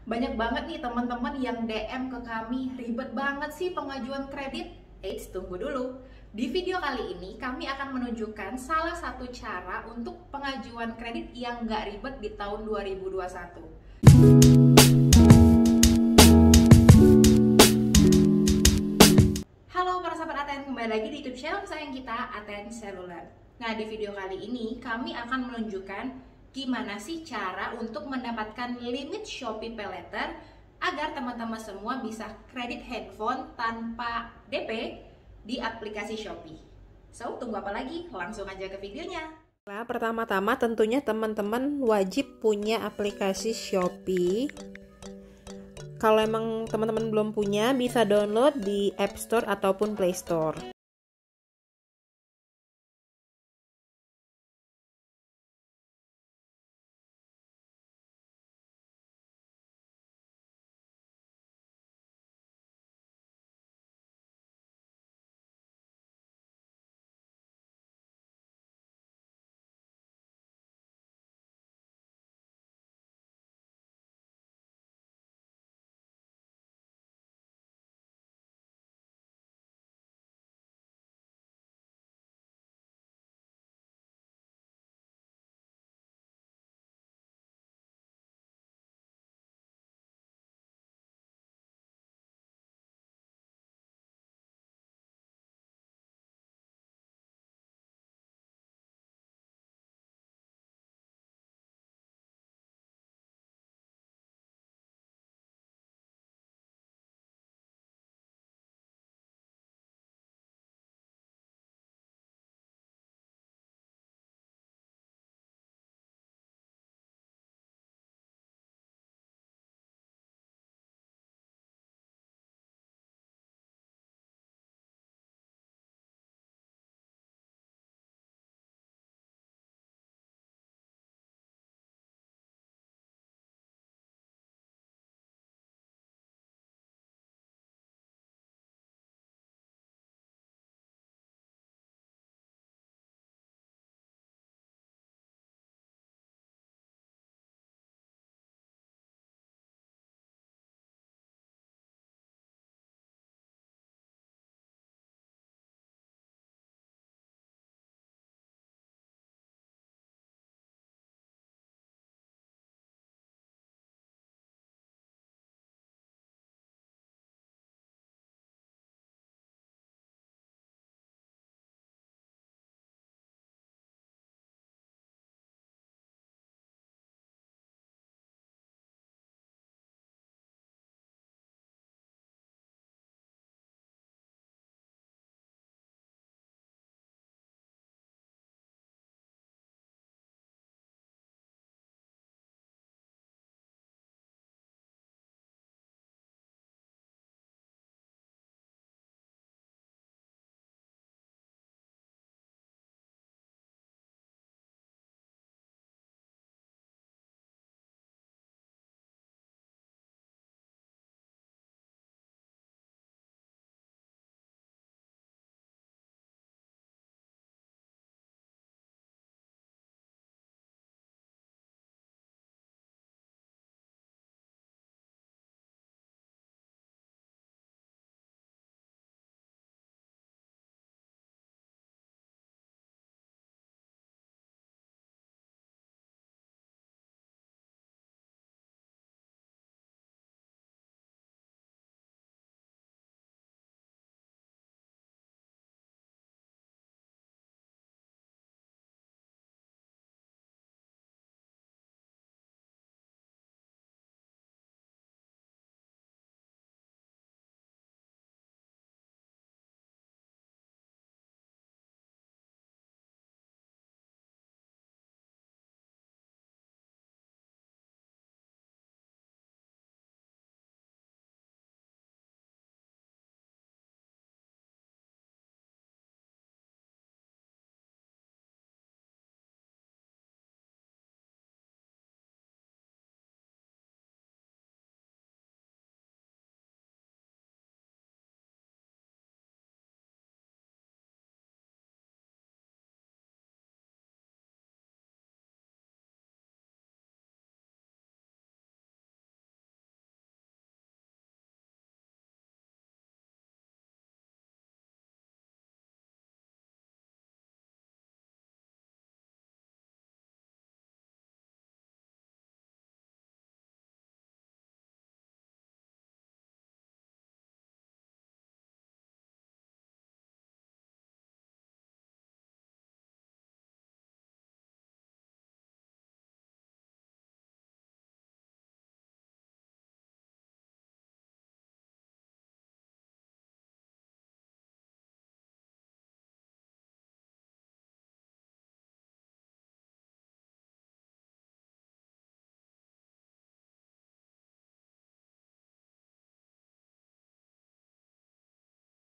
Banyak banget nih teman-teman yang DM ke kami, ribet banget sih pengajuan kredit. Eits, tunggu dulu. Di video kali ini kami akan menunjukkan salah satu cara untuk pengajuan kredit yang nggak ribet di tahun 2021. Halo para sahabat Aten, kembali lagi di YouTube channel sayang kita, Aten Seluler. Nah, di video kali ini kami akan menunjukkan gimana sih cara untuk mendapatkan limit Shopee Paylater agar teman-teman semua bisa kredit handphone tanpa DP di aplikasi Shopee. So, tunggu apa lagi? Langsung aja ke videonya. Nah, pertama-tama tentunya teman-teman wajib punya aplikasi Shopee. Kalau emang teman-teman belum punya, bisa download di App Store ataupun Play Store.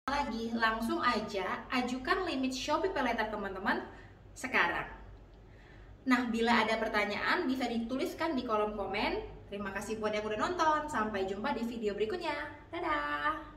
lagi, langsung aja ajukan limit Shopee Paylater teman-teman sekarang. Nah, bila ada pertanyaan bisa dituliskan di kolom komen. Terima kasih buat yang udah nonton. Sampai jumpa di video berikutnya. Dadah!